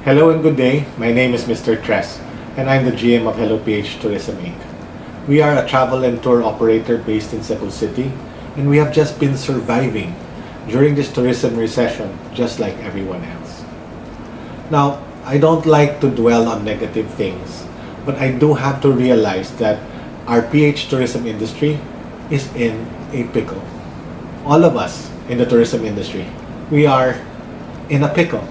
Hello and good day. My name is Mr. Tres, and I'm the GM of Hello PH Tourism Inc. We are a travel and tour operator based in Cebu City, and we have just been surviving during this tourism recession just like everyone else. Now, I don't like to dwell on negative things, but I do have to realize that our PH tourism industry is in a pickle. All of us in the tourism industry, we are in a pickle.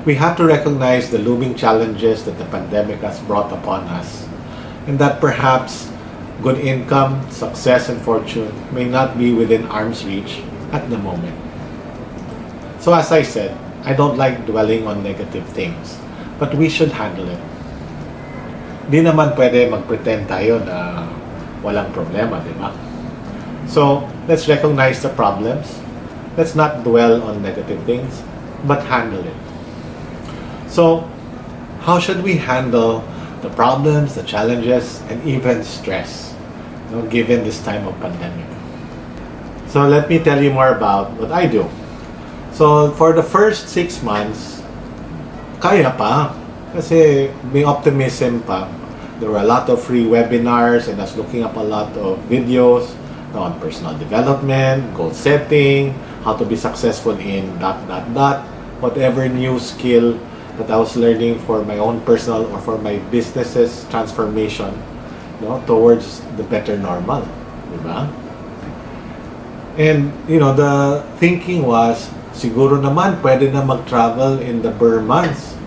We have to recognize the looming challenges that the pandemic has brought upon us, and that perhaps good income, success, and fortune may not be within arm's reach at the moment. So as I said, I don't like dwelling on negative things, but we should handle it. Di naman pwede mag-pretend tayo na walang problema, di ba? So, let's recognize the problems. Let's not dwell on negative things, but handle it. So, how should we handle the problems, the challenges, and even stress, given this time of pandemic? So, let me tell you more about what I do. So, for the first 6 months, kaya pa. Kasi may optimism pa. There were a lot of free webinars, and I was looking up a lot of videos on personal development, goal setting, how to be successful in ... whatever new skill that I was learning for my own personal or for my business's transformation, towards the better normal, diba? And the thinking was, siguro naman pwede na mag-travel in the Burr months.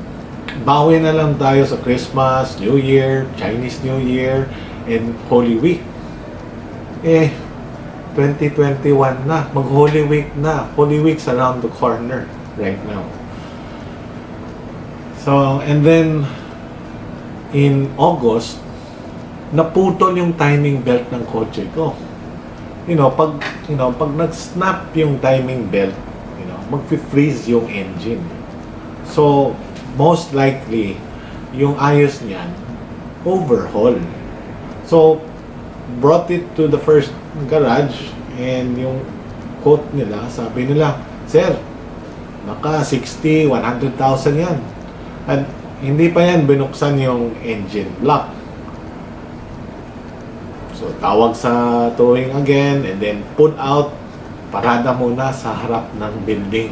Bawi na lang tayo sa Christmas, New Year, Chinese New Year, and Holy Week. 2021 na, mag-Holy Week na. Holy Week's around the corner right now. So, and then, in August, naputol yung timing belt ng kotse ko. Pag nag-snap yung timing belt, mag-freeze yung engine. So, most likely, yung ayos niyan, overhaul. So, brought it to the first garage, and yung quote nila, sabi nila, "Sir, naka 60, 100,000 yan." At hindi pa yan binuksan yung engine block. So, tawag sa towing again, and then pull out, parada muna sa harap ng building.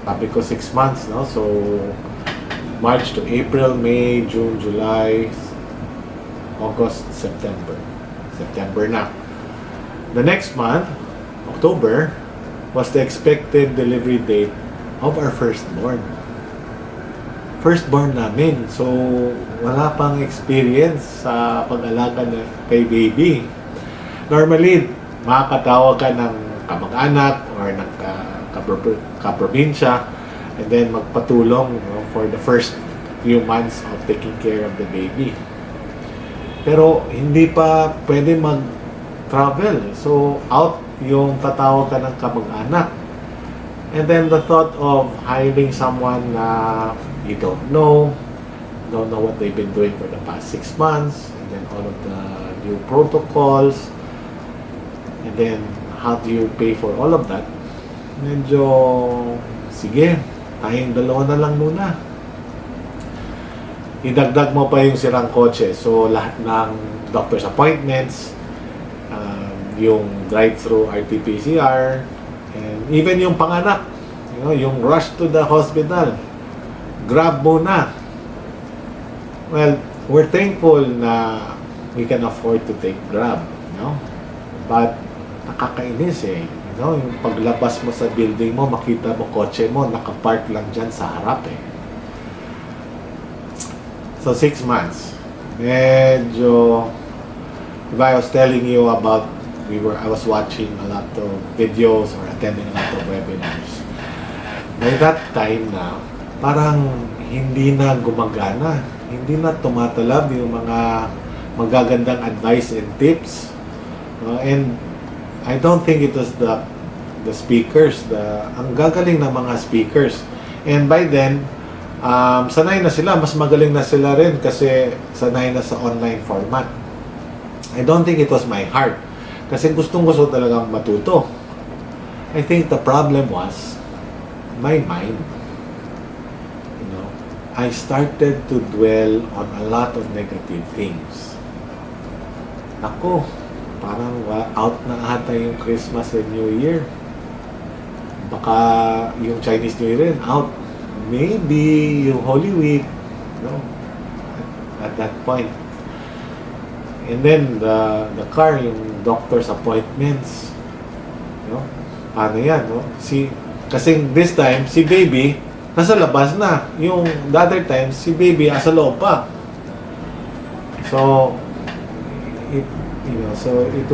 Sabi ko 6 months, no? So, March to April, May, June, July, August, September. September na. The next month, October, was the expected delivery date of our firstborn. Firstborn namin. So, wala pang experience sa pag-alaga kay baby. Normally, makakatawag ka ng kamag-anak or ng kaprobinsya, and then magpatulong for the first few months of taking care of the baby. Pero hindi pa pwede mag-travel. So, out yung tatawag ka ng kamag-anak. And then the thought of hiring someone na you don't know what they've been doing for the past 6 months, and then all of the new protocols, and then how do you pay for all of that? Medyo, sige, tayong dalawa na lang muna. Idagdag mo pa yung sirang kotse. So, lahat ng doctor's appointments, yung drive-thru RT-PCR, and even yung panganak, yung rush to the hospital, grab muna. Well, we're thankful na we can afford to take Grab, but nakakainis yung paglabas mo sa building mo, makita mo kotse mo, nakapark lang dyan sa harap So, 6 months. Medyo, if I was telling you about, I was watching a lot of videos or attending a lot of webinars. By that time na, parang hindi na gumagana. Hindi na tumatalab yung mga magagandang advice and tips. And I don't think it was the speakers, ang gagaling ng mga speakers. And by then, sanay na sila, mas magaling na sila rin kasi sanay na sa online format. I don't think it was my heart. Kasi gustong-gusto talagang matuto. I think the problem was my mind. I started to dwell on a lot of negative things. Ako, parang out na ata yung Christmas and New Year. Baka yung Chinese New Year rin, out. Maybe yung Holy Week, no? At that point. And then the car, yung doctor's appointments, no? Paano yan, no? Kasi this time, si baby, nasa labas na. Yung the other times, si baby, nasa loob pa. So, it was it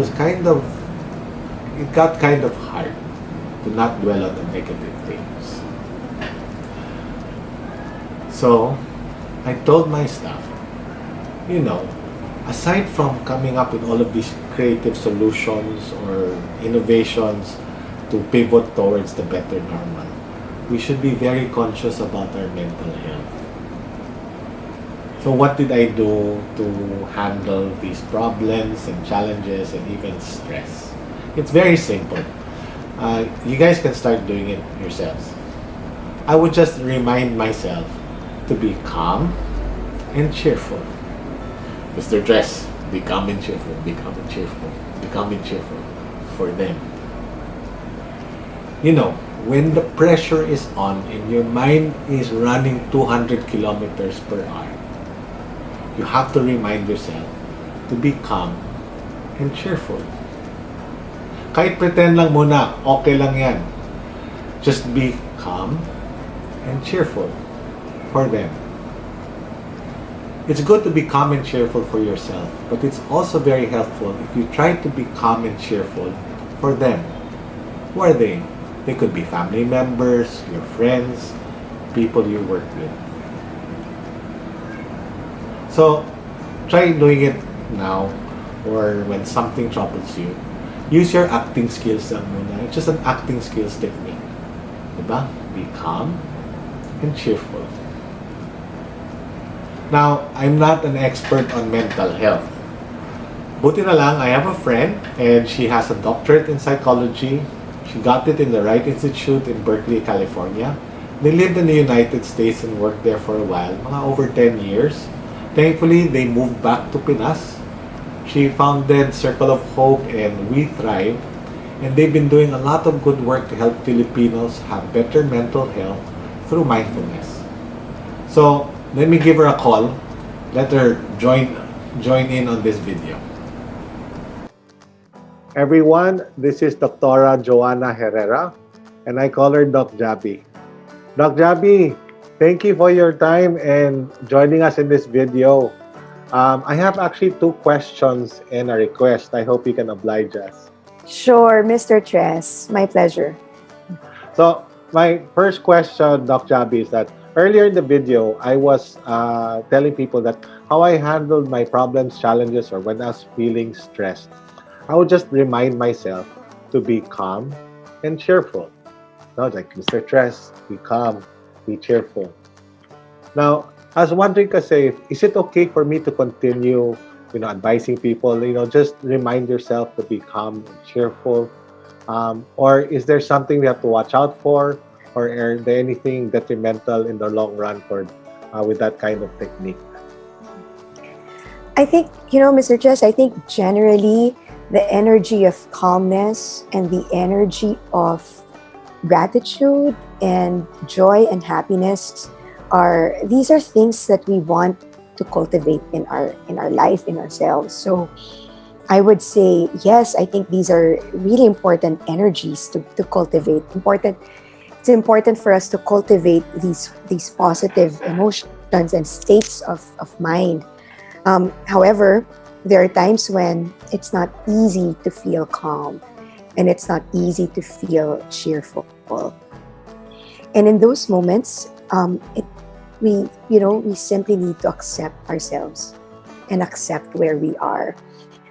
got kind of hard to not dwell on the negative things. So, I told my staff, aside from coming up with all of these creative solutions or innovations to pivot towards the better normal, we should be very conscious about our mental health. So what did I do to handle these problems and challenges and even stress? It's very simple. You guys can start doing it yourselves. I would just remind myself to be calm and cheerful. Mr. Dress, be calm and cheerful, be calm and cheerful, be calm and cheerful for them. When the pressure is on and your mind is running 200 kilometers per hour, you have to remind yourself to be calm and cheerful. Kahit pretend lang muna, okay lang yan. Just be calm and cheerful for them. It's good to be calm and cheerful for yourself, but it's also very helpful if you try to be calm and cheerful for them. Who are they? They could be family members, your friends, people you work with. So, try doing it now or when something troubles you. Use your acting skills lang muna. It's just an acting skills technique. Diba? Be calm and cheerful. Now, I'm not an expert on mental health. Buti na lang, I have a friend and she has a doctorate in psychology. She got it in the Wright Institute in Berkeley, California. They lived in the United States and worked there for a while, mga over 10 years. Thankfully, they moved back to Pinas. She founded Circle of Hope and We Thrive, and they've been doing a lot of good work to help Filipinos have better mental health through mindfulness. So, let me give her a call. Let her join in on this video. Everyone, this is Dr. Joanna Herrera, and I call her Doc Jabby. Doc Jabby, thank you for your time and joining us in this video. I have actually 2 questions and a request. I hope you can oblige us. Sure, Mr. Tress. My pleasure. So, my first question, Doc Jabby, is that earlier in the video, I was telling people that how I handled my problems, challenges, or when I was feeling stressed. I would just remind myself to be calm and cheerful. No, like Mr. Tress, be calm, be cheerful. Now, I was wondering kasi, is it okay for me to continue, advising people, just remind yourself to be calm and cheerful? Or is there something we have to watch out for? Or are there anything detrimental in the long run with that kind of technique? I think, Mr. Tress, I think generally the energy of calmness and the energy of gratitude and joy and happiness these are things that we want to cultivate in our life, in ourselves. So I would say yes, I think these are really important energies to cultivate. It's important for us to cultivate these positive emotions and states of mind. However, there are times when it's not easy to feel calm and it's not easy to feel cheerful. And in those moments, we simply need to accept ourselves and accept where we are.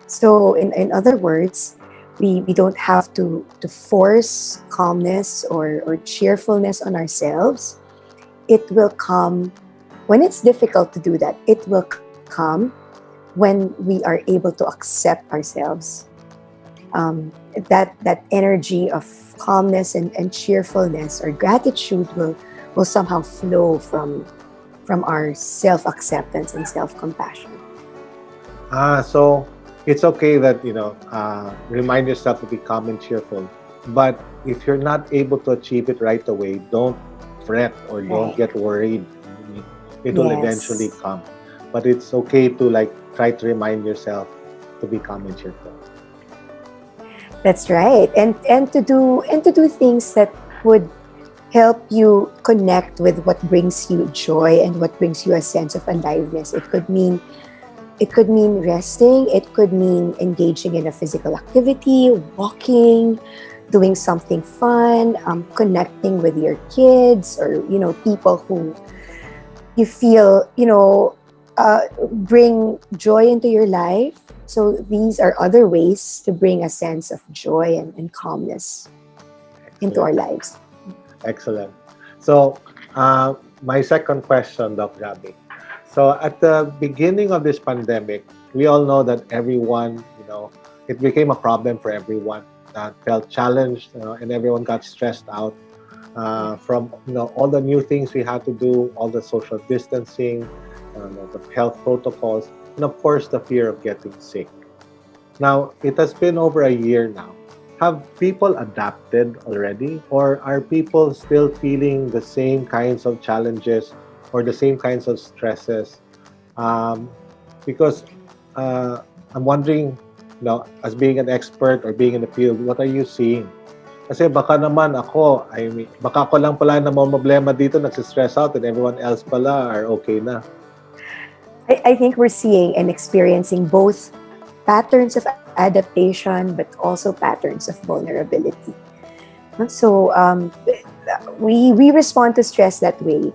So in other words, we don't have to force calmness or cheerfulness on ourselves. It will come when it's difficult to do that. It will come when we are able to accept ourselves. That energy of calmness and cheerfulness or gratitude will somehow flow from from our self-acceptance and self-compassion. So it's okay that, remind yourself to be calm and cheerful. But if you're not able to achieve it right away, don't fret or don't Right. get worried. It will eventually Yes. come. But it's okay to try to remind yourself to be calm and cheerful. That's right. And to do things that would help you connect with what brings you joy and what brings you a sense of aliveness. It could mean resting, it could mean engaging in a physical activity, walking, doing something fun, connecting with your kids, or people who you feel bring joy into your life. So these are other ways to bring a sense of joy and calmness into our Excellent. lives. Excellent. So, my second question, Doc Jabby. So, at the beginning of this pandemic, we all know that everyone, it became a problem for everyone that felt challenged, and everyone got stressed out from, all the new things we had to do, all the social distancing, the health protocols, and of course, the fear of getting sick. Now, it has been over a year now. Have people adapted already, or are people still feeling the same kinds of challenges or the same kinds of stresses? Um, because I'm wondering, as being an expert or being in the field, what are you seeing? Kasi baka naman ako, baka ako lang pala na problema dito, nagsistress out, and everyone else pala are okay na. I think we're seeing and experiencing both patterns of adaptation, but also patterns of vulnerability. So we respond to stress that way.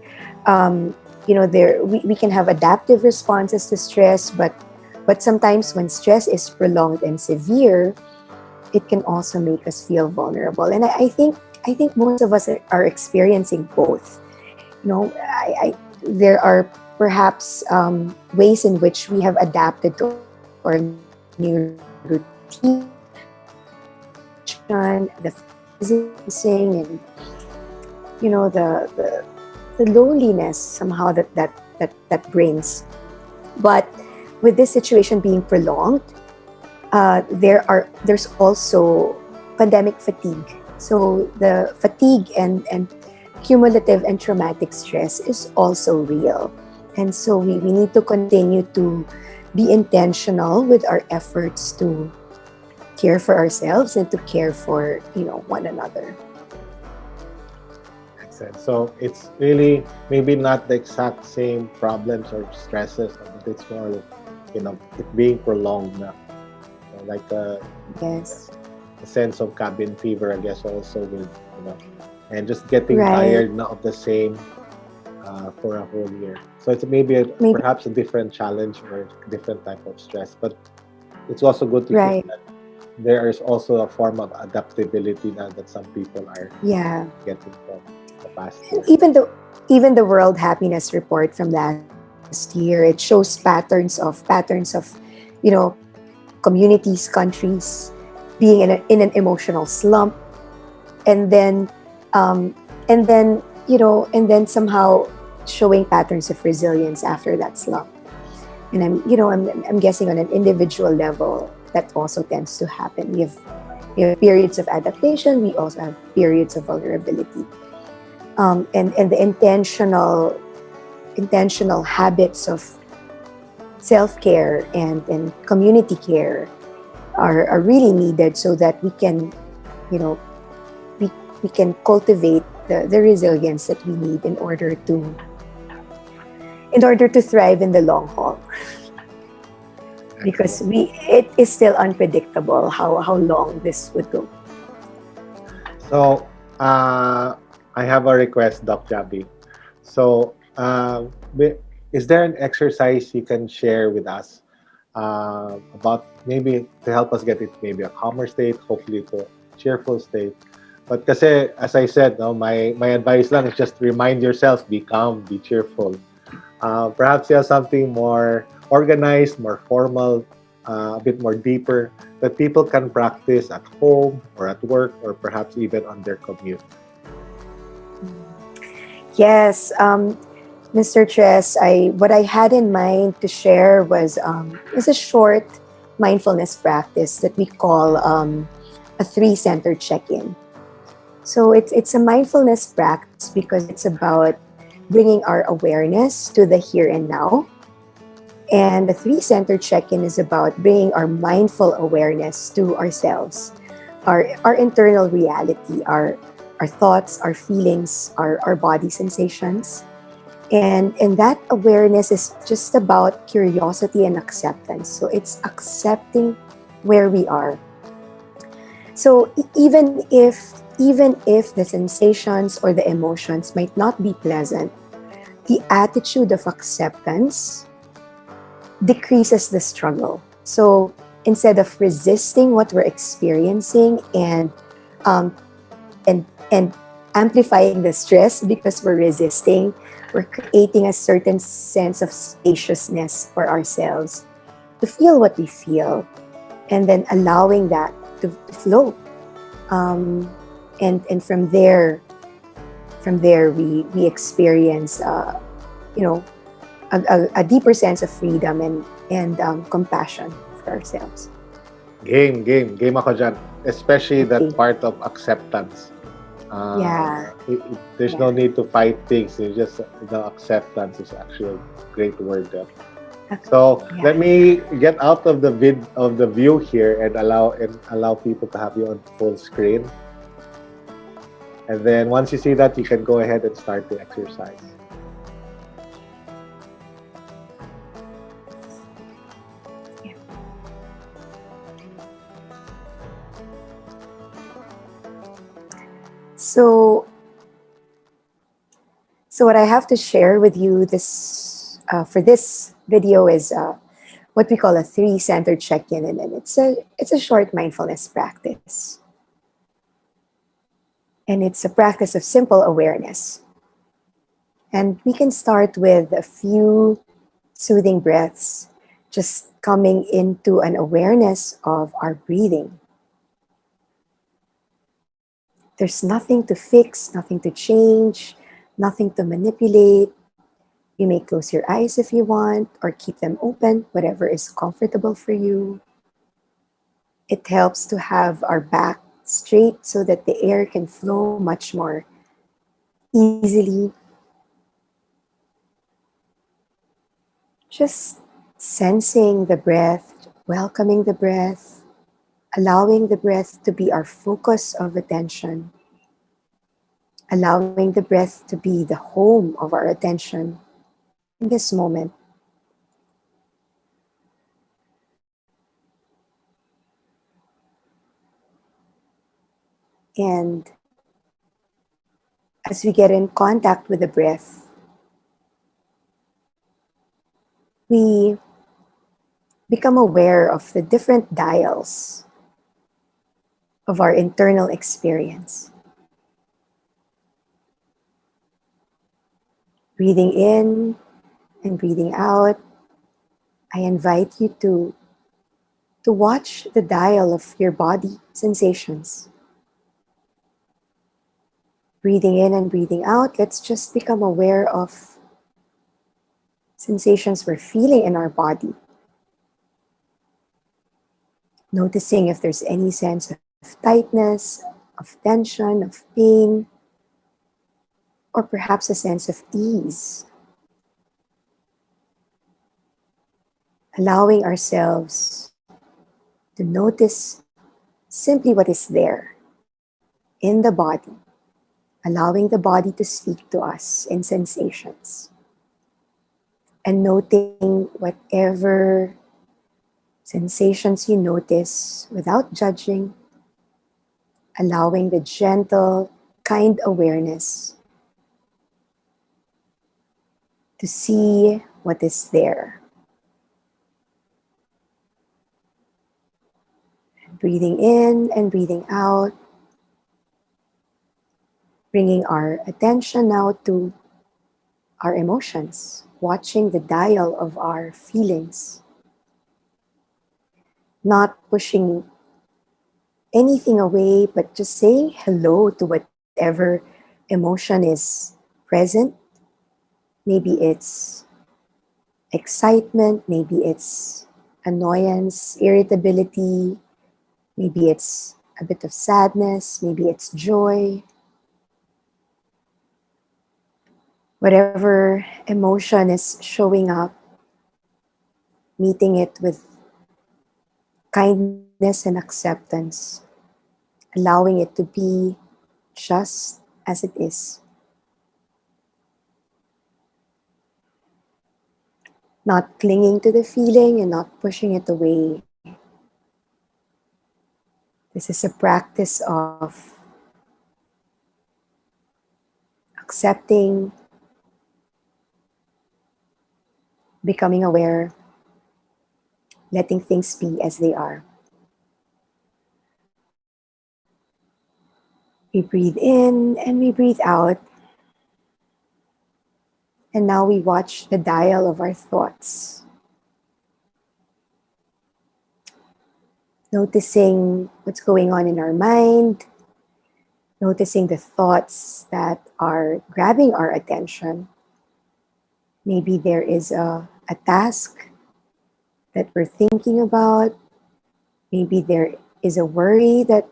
We can have adaptive responses to stress, but sometimes when stress is prolonged and severe, it can also make us feel vulnerable. And I think most of us are experiencing both. There are perhaps ways in which we have adapted to our new routine, the phasing, and the loneliness somehow that brings. But with this situation being prolonged, there's also pandemic fatigue. So the fatigue and cumulative and traumatic stress is also real. And so we need to continue to be intentional with our efforts to care for ourselves and to care for one another. Excellent. So it's really maybe not the exact same problems or stresses, but it's more like, it being prolonged na. Like Yes. a sense of cabin fever, I guess, also with, and just getting Right. tired not of the same for a whole year. So it's maybe Maybe. perhaps a different challenge or different type of stress, but it's also good to think Right. that there is also a form of adaptability now that some people are Yeah. getting from the past And year. even the World Happiness Report from last year, it shows patterns of you know communities, countries being in an emotional slump, and then and then somehow showing patterns of resilience after that slump. And I'm guessing on an individual level that also tends to happen. We have periods of adaptation. We also have periods of vulnerability. And the intentional habits of self-care and community care are really needed so that we can you know we, we can cultivate the resilience that we need in order to thrive in the long haul, because Excellent. it is still unpredictable how long this would go. So I have a request, Doc Jabby. So is there an exercise you can share with us about maybe to help us get it maybe a calmer state, hopefully to a cheerful state? But kasi, as I said, no, my advice lang is just remind yourself, be calm, be cheerful. Perhaps you have something more organized, more formal, a bit more deeper that people can practice at home or at work or perhaps even on their commute. Yes. Mr. Chess, I what I had in mind to share was a short mindfulness practice that we call a three-centered check-in. So it's a mindfulness practice because it's about bringing our awareness to the here and now. And the three-centered check-in is about bringing our mindful awareness to ourselves, our internal reality, our thoughts, our feelings, our body sensations. And that awareness is just about curiosity and acceptance. So it's accepting where we are. So even if the sensations or the emotions might not be pleasant, the attitude of acceptance decreases the struggle. So instead of resisting what we're experiencing um, and amplifying the stress because we're resisting, we're creating a certain sense of spaciousness for ourselves to feel what we feel, and then allowing that to flow. Um, and from there we experience you know a deeper sense of freedom and compassion for ourselves. Game ako dyan. Especially that Okay. part of acceptance. Yeah. There's no Yeah. need to fight things. It's just the acceptance is actually a great word there. Okay. So Yeah. let me get out of the view here and allow people to have you on full screen. And then once you see that, you can go ahead and start the exercise. Yeah. So So what I have to share with you this for this video is what we call a three-centered check-in, and it's a short mindfulness practice, and it's a practice of simple awareness. And we can start with a few soothing breaths, just coming into an awareness of our breathing. There's nothing to fix, nothing to change, nothing to manipulate. You may close your eyes if you want or keep them open, whatever is comfortable for you. It helps to have our back straight so that the air can flow much more easily. Just sensing the breath, welcoming the breath, allowing the breath to be our focus of attention, allowing the breath to be the home of our attention in this moment. And as we get in contact with the breath, we become aware of the different dials of our internal experience. Breathing in and breathing out, I invite you to watch the dial of your body sensations. Breathing in and breathing out, let's just become aware of sensations we're feeling in our body. Noticing if there's any sense of tightness, of tension, of pain, or perhaps a sense of ease. Allowing ourselves to notice simply what is there in the body, allowing the body to speak to us in sensations, and noting whatever sensations you notice without judging, allowing the gentle, kind awareness to see what is there. Breathing in and breathing out, bringing our attention now to our emotions, watching the dial of our feelings, not pushing anything away, but just saying hello to whatever emotion is present, Maybe it's excitement, maybe it's annoyance, irritability, maybe it's a bit of sadness, maybe it's joy. Whatever emotion is showing up, meeting it with kindness and acceptance, allowing it to be just as it is. Not clinging to the feeling and not pushing it away. This is a practice of accepting, becoming aware, letting things be as they are. We breathe in and we breathe out. And now we watch the dial of our thoughts. Noticing what's going on in our mind, noticing the thoughts that are grabbing our attention. Maybe there is a task that we're thinking about. Maybe there is a worry that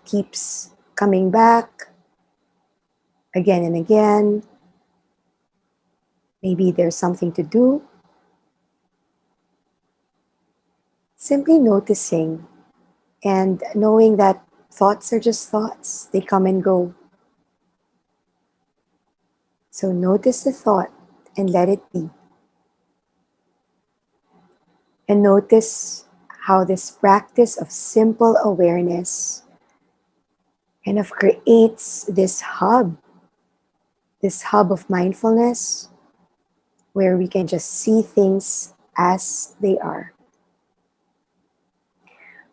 keeps coming back again and again. Maybe there's something to do. Simply noticing and knowing that thoughts are just thoughts, they come and go. So notice the thought and let it be. And notice how this practice of simple awareness kind of creates this hub of mindfulness where we can just see things as they are.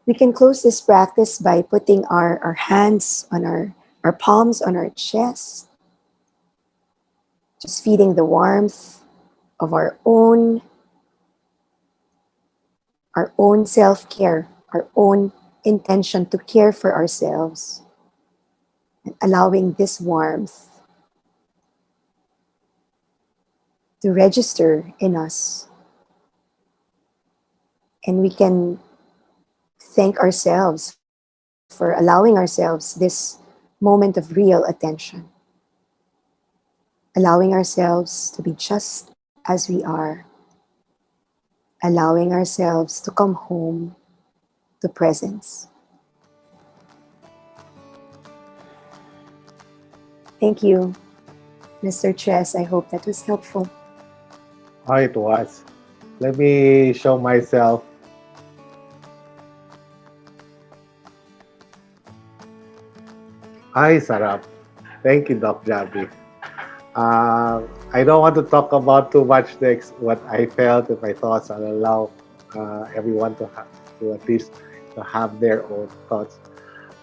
We can close this practice by putting our hands on our palms on our chest, just feeling the warmth of our own self-care, our own intention to care for ourselves, and allowing this warmth to register in us. And we can thank ourselves for allowing ourselves this moment of real attention, allowing ourselves to be just as we are, allowing ourselves to come home to presence. Thank you, Mr. Chess. I hope that was helpful. Oh, it was. Let me show myself. Ay, sarap. Thank you, Doc Jabby. I don't want to talk about too much what I felt and my thoughts. I'll allow everyone to at least to have their own thoughts.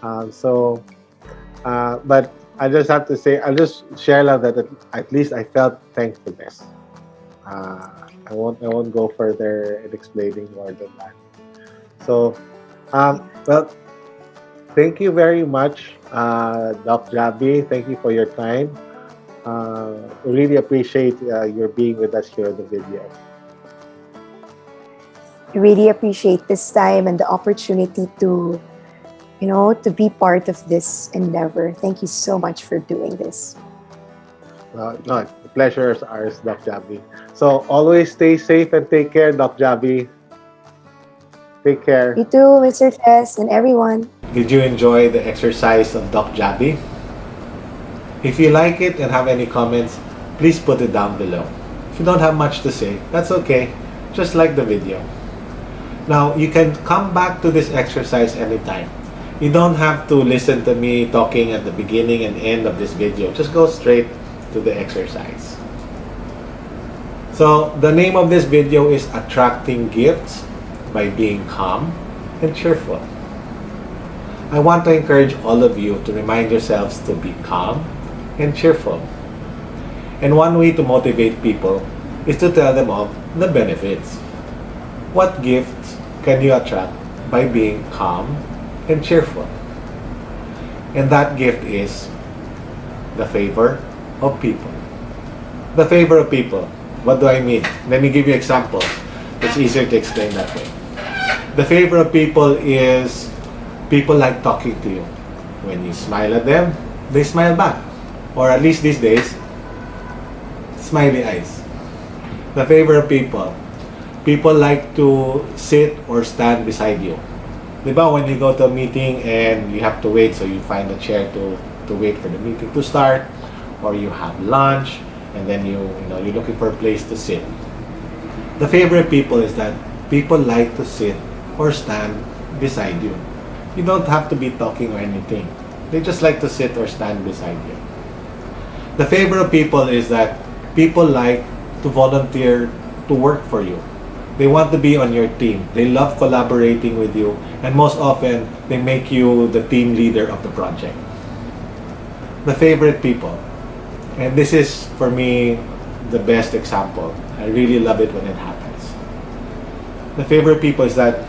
But I just have to say, I'll just share that at least I felt thankfulness. I won't go further in explaining more than that. So, well, thank you very much, Doc Jabby. Thank you for your time. We really appreciate your being with us here in the video. I really appreciate this time and the opportunity to be part of this endeavor. Thank you so much for doing this. No, the pleasure is ours, Doc Jabby. So always stay safe and take care, Doc Jabby. Take care. You too, Mr. Chess, and everyone. Did you enjoy the exercise of Doc Jabby? If you like it and have any comments, please put it down below. If you don't have much to say, that's okay. Just like the video. Now, you can come back to this exercise anytime. You don't have to listen to me talking at the beginning and end of this video. Just go straight to the exercise. So, the name of this video is Attracting Gifts by Being Calm and Cheerful. I want to encourage all of you to remind yourselves to be calm and cheerful. And one way to motivate people is to tell them of the benefits. What gifts can you attract by being calm and cheerful? And that gift is the favor of people. The favor of people. What do I mean? Let me give you examples. It's easier to explain that way. The favor of people is people like talking to you. When you smile at them, they smile back. Or at least these days, smiley eyes. The favor of people. People like to sit or stand beside you. Diba, when you go to a meeting and you have to wait, so you find a chair to wait for the meeting to start, or you have lunch, and then you're looking for a place to sit. The favorite people is that people like to sit or stand beside you. You don't have to be talking or anything. They just like to sit or stand beside you. The favorite people is that people like to volunteer to work for you. They want to be on your team. They love collaborating with you, and most often they make you the team leader of the project. The favorite people. And this is, for me, the best example. I really love it when it happens. The favorite people is that,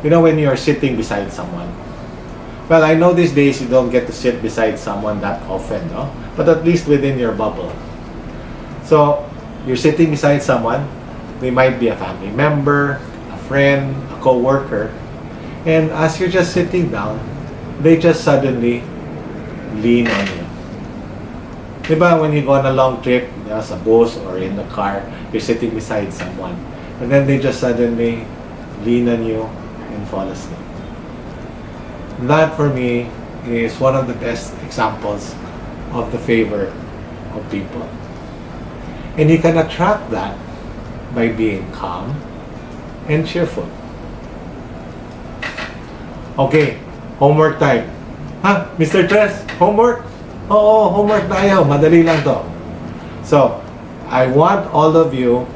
when you're sitting beside someone. Well, I know these days you don't get to sit beside someone that often, no? But at least within your bubble. So, you're sitting beside someone. They might be a family member, a friend, a co-worker. And as you're just sitting down, they just suddenly lean on you. Diba, when you go on a long trip, sa bus or in the car, you're sitting beside someone. And then they just suddenly lean on you and fall asleep. That, for me, is one of the best examples of the favor of people. And you can attract that by being calm and cheerful. Okay, homework time. Ha? Mr. Tres, homework? Oo, homework tayo. Madali lang to. So, I want all of you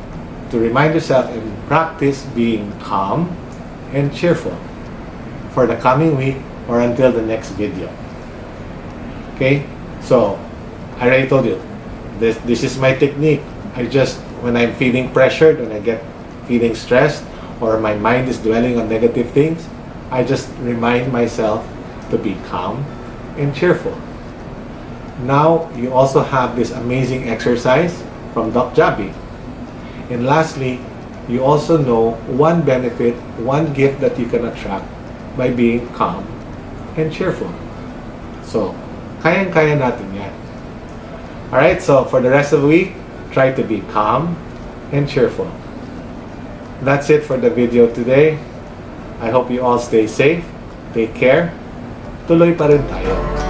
to remind yourself and practice being calm and cheerful for the coming week or until the next video. Okay? So, I already told you, this is my technique. When I'm feeling pressured, when I get feeling stressed, or my mind is dwelling on negative things, I just remind myself to be calm and cheerful. Now, you also have this amazing exercise from Doc Jabby. And lastly, you also know one benefit, one gift that you can attract by being calm and cheerful. So, kayang-kaya natin yan. Alright, so for the rest of the week, try to be calm and cheerful. That's it for the video today. I hope you all stay safe. Take care. Tuloy pa rin tayo.